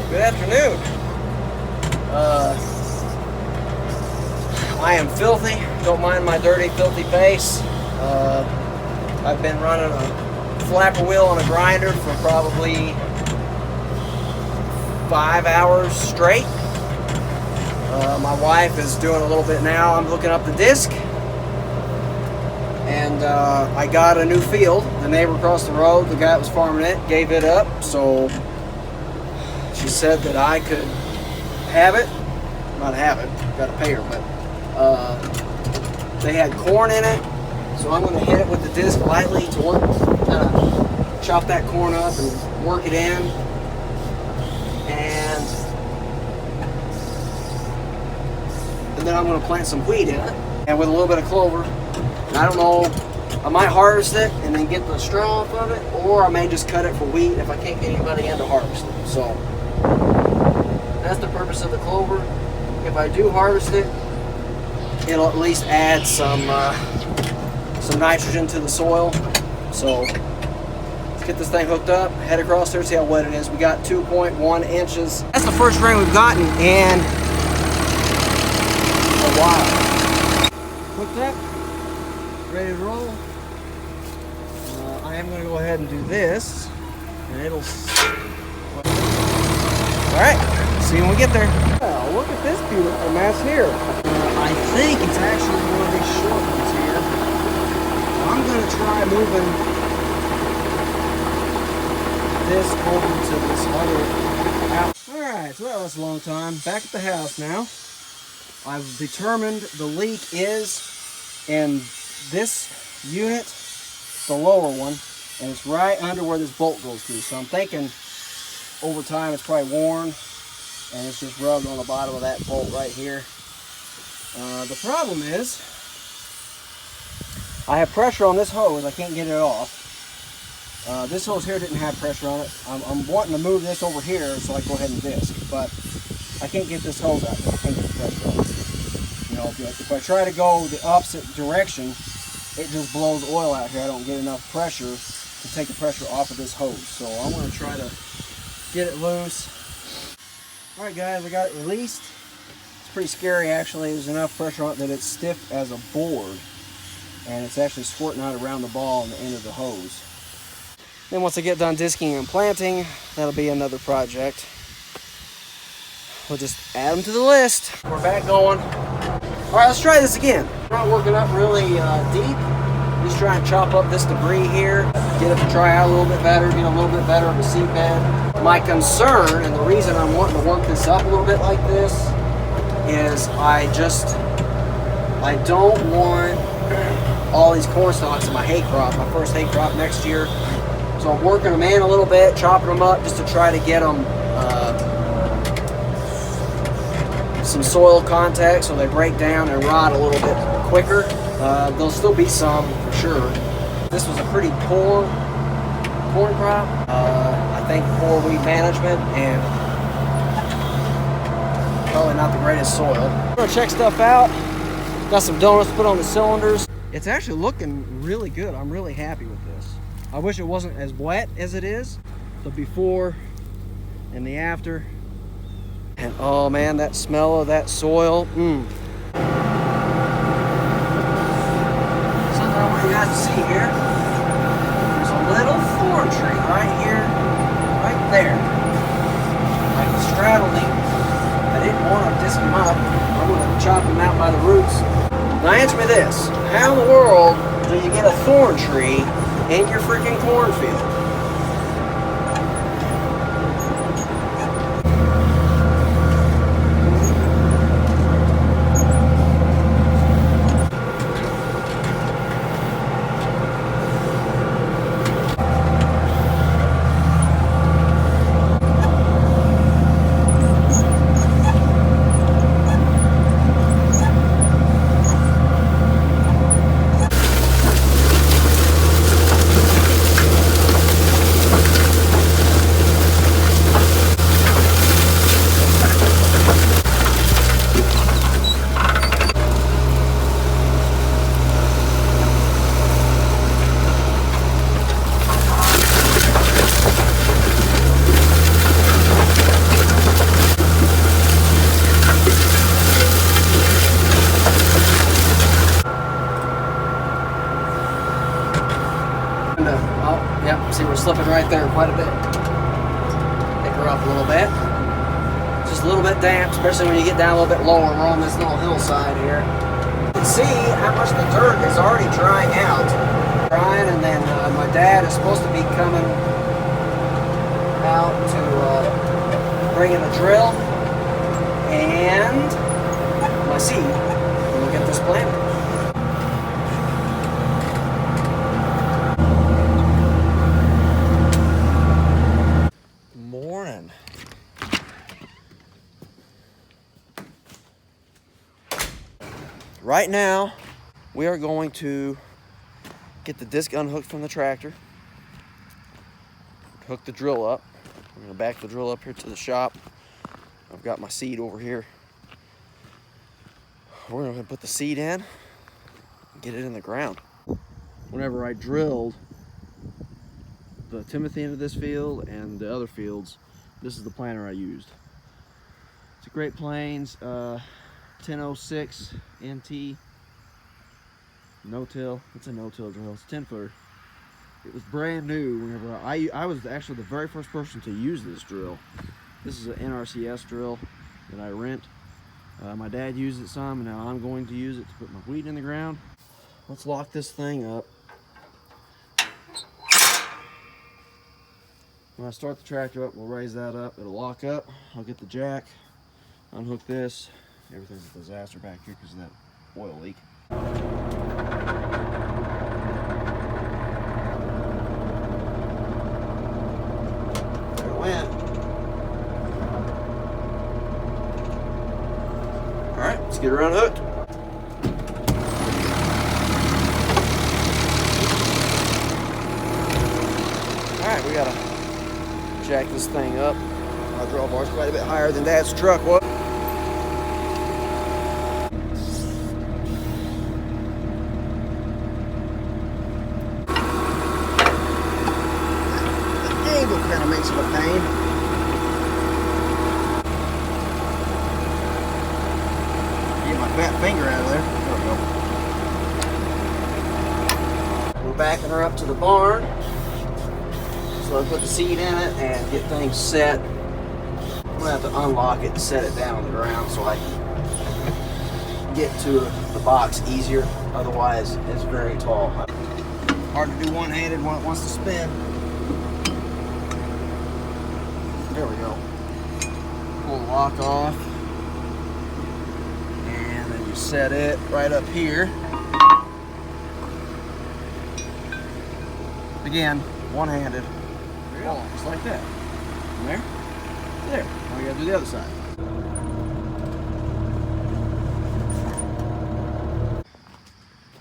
Good afternoon. I am filthy. Don't mind my dirty, filthy face. I've been running a flapper wheel on a grinder for probably 5 hours straight. My wife is doing a little bit now. I'm hooking up the disc. And I got a new field. The neighbor across the road, the guy that was farming it, gave it up. So she said that I could have it. Not have it, got to pay her, but they had corn in it. So I'm going to hit it with the disc lightly to work, chop that corn up and work it in. And then I'm going to plant some wheat in it, and with a little bit of clover. And I don't know, I might harvest it and then get the straw off of it, or I may just cut it for wheat if I can't get anybody in to harvest it. So that's the purpose of the clover. If I do harvest it, it'll at least add some nitrogen to the soil. So let's get this thing hooked up, head across there, see how wet it is. We got 2.1 inches. That's the first rain we've gotten in a while. Hooked up, ready to roll. I am going to go ahead and do this, and it'll... Alright, see you when we get there. Well, look at this beautiful mess here. I think it's actually one of these short ones here. I'm going to try moving this over to this other house. Alright, so that was a long time. Back at the house now. I've determined the leak is in this unit, the lower one, and it's right under where this bolt goes through. So I'm thinking over time it's probably worn and it's just rubbed on the bottom of that bolt right here. The problem is I have pressure on this hose. I can't get it off. This hose here didn't have pressure on it. I'm wanting to move this over here so I can go ahead and disc, but I can't get this hose out there. I can't get the pressure on it. You know, if I try to go the opposite direction, it just blows oil out here. I don't get enough pressure to take the pressure off of this hose. So I'm going to try to get it loose. Alright guys, I got it released. It's pretty scary actually. There's enough pressure on it that it's stiff as a board. And it's actually squirting out around the ball on the end of the hose. Then once I get done disking and planting, that'll be another project. We'll just add them to the list. We're back going. Alright, let's try this again. We're not working up really deep. Just try and chop up this debris here. Get it to dry out a little bit better, get a little bit better of a seed bed. My concern, and the reason I'm wanting to work this up a little bit like this, is I don't want all these corn stalks in my hay crop, my first hay crop next year. So I'm working them in a little bit, chopping them up just to try to get them some soil contact so they break down and rot a little bit quicker. There'll still be some for sure. This was a pretty poor corn crop. I think poor weed management and probably not the greatest soil. I'm gonna check stuff out. Got some donuts to put on the cylinders. It's actually looking really good. I'm really happy with this. I wish it wasn't as wet as it is. The before and the after. And oh man, that smell of that soil. Something I want you guys to see here. There's a little thorn tree right here, right there. I can straddle him. I didn't want to disc him up. I'm going to chop him out by the roots. Now answer me this. How in the world do you get a thorn tree in your freaking cornfield? dropping right there quite a bit. Pick her up a little bit. Just a little bit damp, especially when you get down a little bit lower. We're on this little hillside here. You can see how much the dirt is already drying out. Drying, and then my dad is supposed to be coming out to bring in a drill and my seed, and we'll get this planted. Morning. Right now, we are going to get the disc unhooked from the tractor, hook the drill up. I'm going to back the drill up here to the shop. I've got my seed over here. We're going to put the seed in and get it in the ground. Whenever I drilled the Timothy into this field and the other fields, this is the planter I used. It's a Great Plains 1006 NT no-till. It's a no-till drill. It's a 10-footer. It was brand new whenever I was actually the very first person to use this drill. This is an NRCS drill that I rent. My dad used it some, and now I'm going to use it to put my wheat in the ground. Let's lock this thing up. When I start the tractor up, we'll raise that up. It'll lock up. I'll get the jack, unhook this. Everything's a disaster back here because of that oil leak. There it went. All right, let's get her unhooked. All right, we gotta jack this thing up. My drawbar's quite a bit higher than Dad's truck was. The angle kind of makes it a pain. Get my fat finger out of there. There we go. We're backing her up to the barn. So I put the seed in it and get things set. I'm gonna have to unlock it and set it down on the ground so I can get to the box easier. Otherwise, it's very tall. Hard to do one-handed when it wants to spin. There we go. Pull the lock off. And then you set it right up here. Again, one-handed. Just like that. From there, there. Now we gotta do the other side.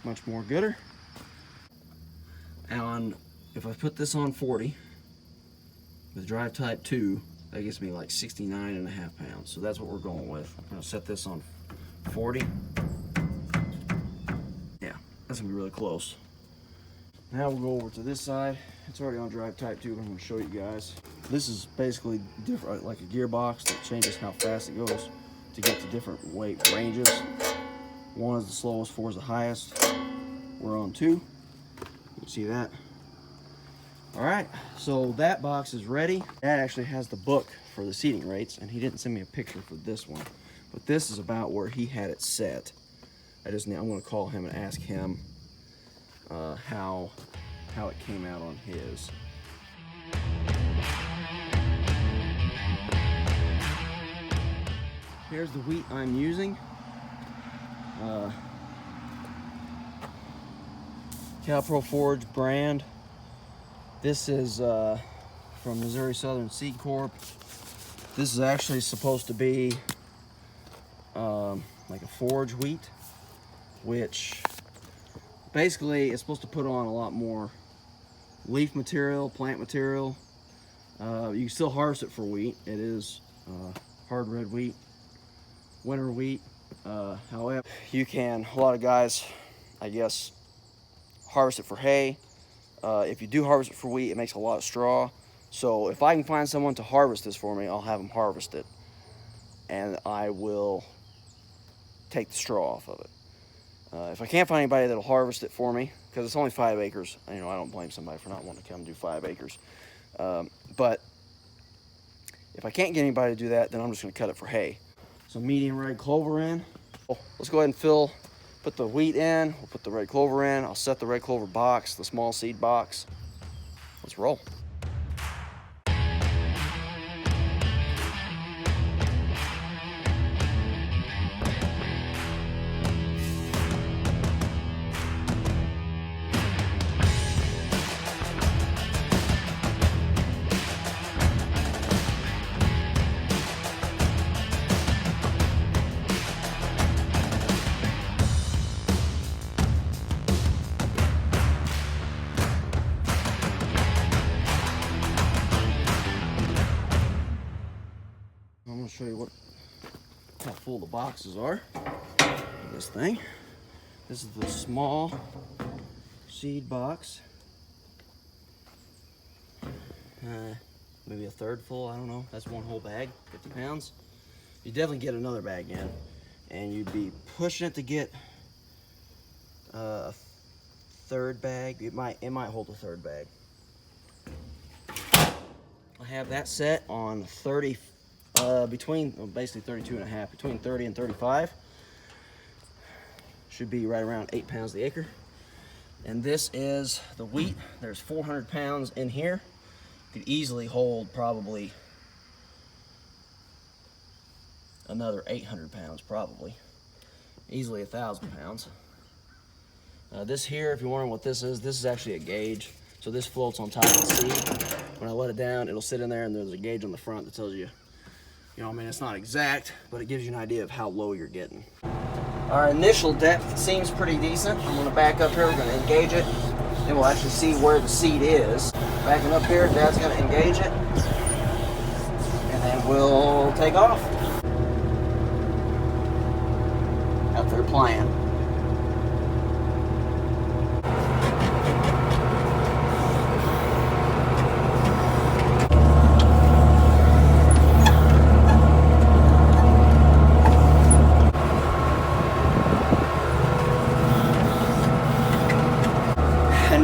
Much more gooder. And if I put this on 40 with drive type 2, that gets me like 69.5 pounds. So that's what we're going with. I'm gonna set this on 40. Yeah, that's gonna be really close. Now we'll go over to this side. It's already on drive type 2, but I'm going to show you guys. This is basically different, like a gearbox that changes how fast it goes to get to different weight ranges. 1 is the slowest, 4 is the highest. We're on 2. You can see that. All right, so that box is ready. Dad actually has the book for the seating rates, and he didn't send me a picture for this one, but this is about where he had it set. I'm going to call him and ask him how it came out on his. Here's the wheat I'm using. CalPro Forage brand. This is from Missouri Southern Seed Corp. This is actually supposed to be like a forage wheat, which basically it's supposed to put on a lot more leaf material, plant material. You can still harvest it for wheat. It is hard red wheat, winter wheat. However, you can, a lot of guys, I guess, harvest it for hay. If you do harvest it for wheat, it makes a lot of straw. So if I can find someone to harvest this for me, I'll have them harvest it. And I will take the straw off of it. If I can't find anybody that'll harvest it for me, because it's only 5 acres, you know, I don't blame somebody for not wanting to come do 5 acres. But if I can't get anybody to do that, then I'm just gonna cut it for hay. So medium red clover in. Let's go ahead and put the wheat in, we'll put the red clover in. I'll set the red clover box, the small seed box. Let's roll. I'm gonna show you how full the boxes are. This thing. This is the small seed box. Maybe a third full, I don't know. That's one whole bag, 50 pounds. You definitely get another bag in, and you'd be pushing it to get a third bag. It might hold a third bag. I have that set on 30. Basically 32 and a half, between 30 and 35. Should be right around 8 pounds the acre. And this is the wheat. There's 400 pounds in here. Could easily hold probably another 800 pounds, probably. Easily 1,000 pounds. This here, if you're wondering what this is actually a gauge. So this floats on top of the seed. When I let it down, it'll sit in there, and there's a gauge on the front that tells you, I mean, it's not exact, but it gives you an idea of how low you're getting. Our initial depth seems pretty decent. I'm gonna back up here, we're gonna engage it. Then we'll actually see where the seed is. Backing up here, Dad's gonna engage it. And then we'll take off. That's their plan.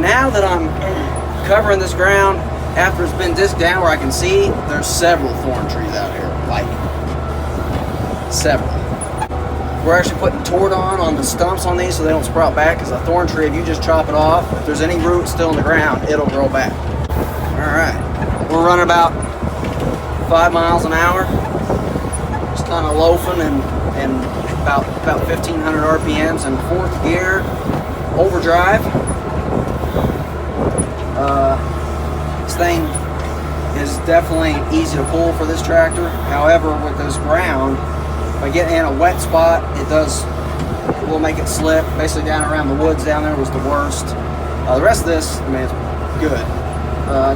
Now that I'm covering this ground, after it's been disked down where I can see, there's several thorn trees out here, like several. We're actually putting tort on the stumps on these so they don't sprout back, because a thorn tree, if you just chop it off, if there's any roots still in the ground, it'll grow back. All right, we're running about 5 miles an hour, just kind of loafing and about 1,500 RPMs in fourth gear, overdrive. This thing is definitely easy to pull for this tractor. However, with this ground, if I get in a wet spot, it will make it slip. Basically down around the woods down there was the worst. The rest of this, I mean, it's good.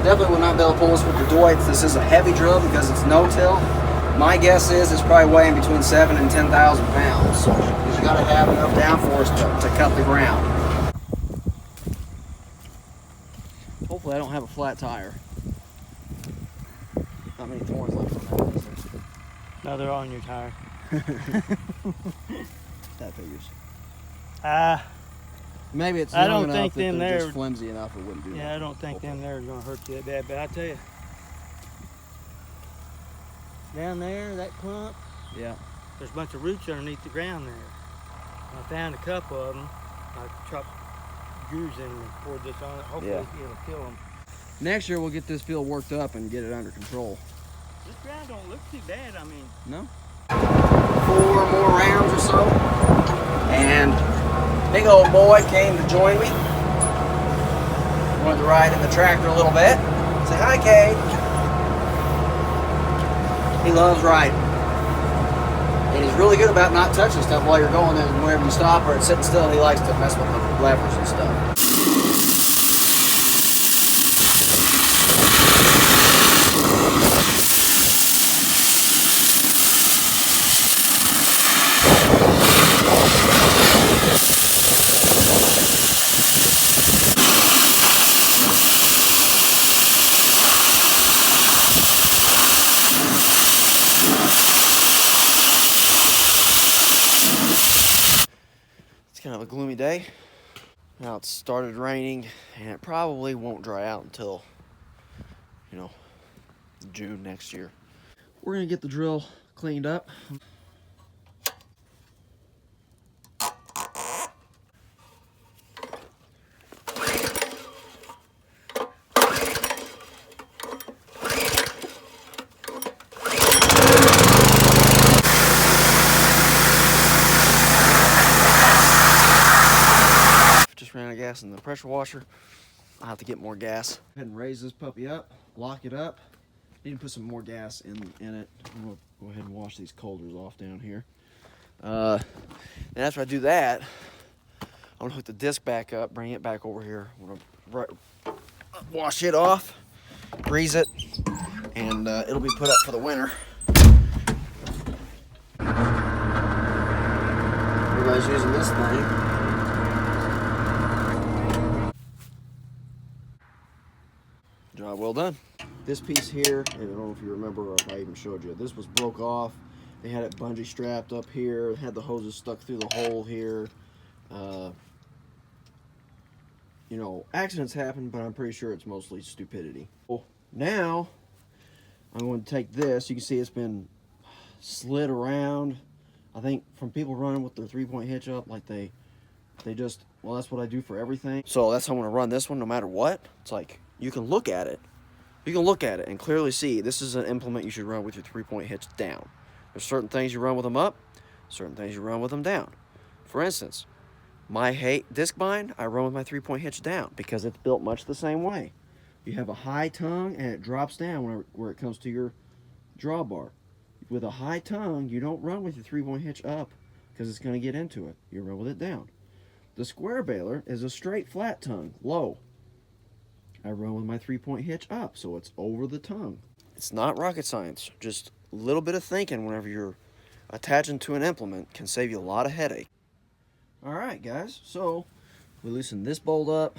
Definitely will not be able to pull this with the Deutz. This is a heavy drill because it's no-till. My guess is it's probably weighing between 7,000 and 10,000 pounds. So you got to have enough downforce to cut the ground. Hopefully I don't have a flat tire. Not many thorns left on that. No, they're on your tire. That figures. Maybe it's I don't enough think that them they're there just flimsy enough it wouldn't do that. Yeah, I don't think them there are going to hurt you that bad. But I tell you, down there, that clump, yeah, there's a bunch of roots underneath the ground there. I found a couple of them. I chopped grooves in them and poured this on it. Hopefully it'll kill them. Next year we'll get this field worked up and get it under control. This ground don't look too bad. I mean, no. 4 more rounds or so, and big old boy came to join me. Wanted to ride in the tractor a little bit. Say hi, Cade. He loves riding. And he's really good about not touching stuff while you're going, and whenever you stop or it's sitting still, he likes to mess with the levers and stuff. It's kind of a gloomy day. Now it's started raining and it probably won't dry out until you know, June next year. We're gonna get the drill cleaned up. Just ran out of gas in the pressure washer. I'll have to get more gas. Go ahead and raise this puppy up, lock it up. Need to put some more gas in it. I'm gonna go ahead and wash these colders off down here. And after I do that, I'm gonna hook the disc back up, bring it back over here. I'm gonna wash it off, grease it, and it'll be put up for the winter. Everybody's using this thing. Job well done. This piece here, I don't know if you remember or if I even showed you, this was broke off. They had it bungee strapped up here, had the hoses stuck through the hole here. You know, accidents happen, but I'm pretty sure it's mostly stupidity. Well, now, I'm going to take this. You can see it's been slid around. I think from people running with their 3-point hitch up, like they just, well, that's what I do for everything. So that's how I'm going to run this one no matter what. It's like, you can look at it. You can look at it and clearly see this is an implement you should run with your 3-point hitch down. There's certain things you run with them up, certain things you run with them down. For instance, my disc bind, I run with my 3-point hitch down because it's built much the same way. You have a high tongue and it drops down where it comes to your drawbar. With a high tongue, you don't run with your 3-point hitch up because it's going to get into it. You run with it down. The square baler is a straight flat tongue, low. I run with my 3-point hitch up, so it's over the tongue. It's not rocket science. Just a little bit of thinking whenever you're attaching to an implement can save you a lot of headache. All right, guys, so we loosened this bolt up.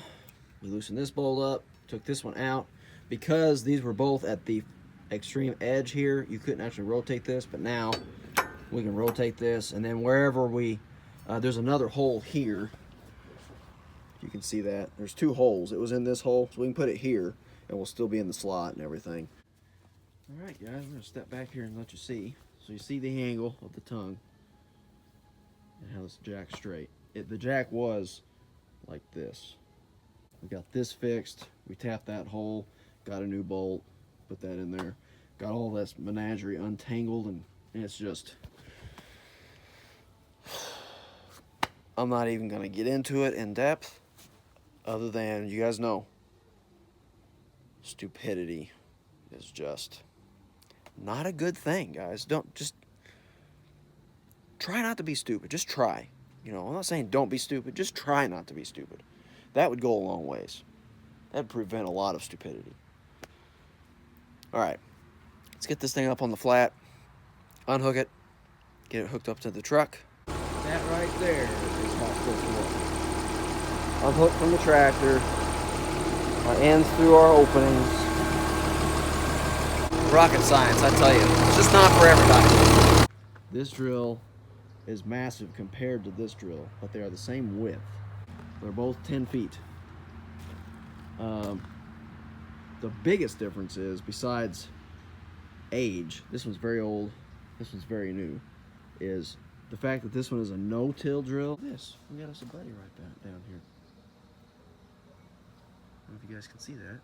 We loosened this bolt up, took this one out. Because these were both at the extreme edge here, you couldn't actually rotate this, but now we can rotate this, and then wherever there's another hole here. You can see that. There's 2 holes. It was in this hole, so we can put it here, and we'll still be in the slot and everything. All right, guys, I'm going to step back here and let you see. So you see the angle of the tongue and how this jack's straight. The jack was like this. We got this fixed. We tapped that hole, got a new bolt, put that in there. Got all this menagerie untangled, and it's just... I'm not even going to get into it in depth. Other than, you guys know, stupidity is just not a good thing, guys. Just try not to be stupid. Just try. You know, I'm not saying don't be stupid. Just try not to be stupid. That would go a long ways. That would prevent a lot of stupidity. All right, let's get this thing up on the flat, unhook it, get it hooked up to the truck. That right there is how it's supposed to work. Unhook from the tractor, our ends through our openings. Rocket science, I tell you, it's just not for everybody. This drill is massive compared to this drill, but they are the same width. They're both 10 feet. The biggest difference is, besides age, this one's very old, this one's very new, is the fact that this one is a no-till drill. We got us a buddy right down here. I don't know if you guys can see that.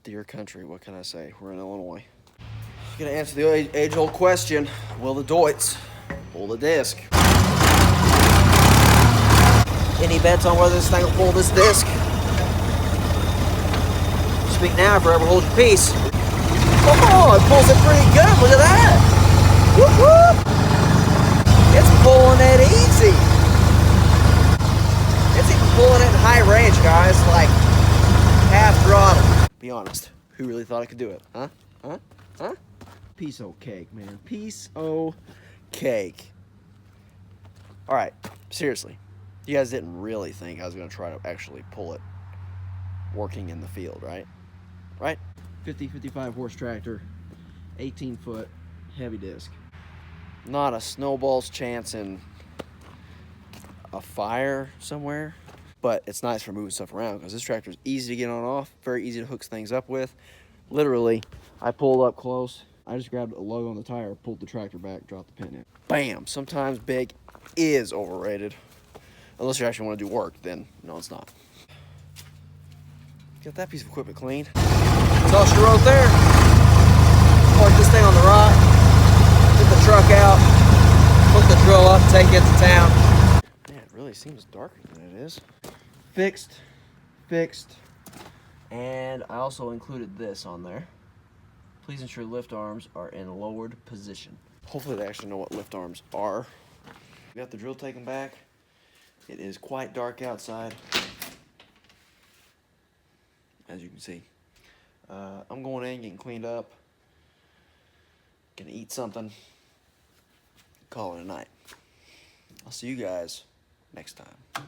Dear country, what can I say? We're in Illinois. I'm gonna answer the age-old question: will the Deutz pull the disc? Any bets on whether this thing will pull this disc? Speak now, forever hold your peace. Oh, it pulls it pretty good. Look at that. Whoop, whoop. It's pulling it easy. It's even pulling it in high range, guys, like half throttle. Be honest, who really thought I could do it? Huh? Huh? Huh? Piece o' cake, man. Piece o' cake. All right, seriously. You guys didn't really think I was going to try to actually pull it working in the field, right? Right? 50, 55 horse tractor, 18 foot heavy disc. Not a snowball's chance in a fire somewhere, but it's nice for moving stuff around because this tractor is easy to get on and off, very easy to hook things up with. Literally, I pulled up close, I just grabbed a lug on the tire, pulled the tractor back, dropped the pin in. Bam! Sometimes big is overrated. Unless you actually want to do work, then no, it's not. Got that piece of equipment clean. That's all she wrote there. Park this thing on the right, get the truck out, hook the drill up, take it to town. Man, it really seems darker than it is. Fixed. And I also included this on there. Please ensure lift arms are in lowered position. Hopefully they actually know what lift arms are. Got the drill taken back. It is quite dark outside, as you can see. I'm going in, getting cleaned up. Gonna eat something. Call it a night. I'll see you guys next time.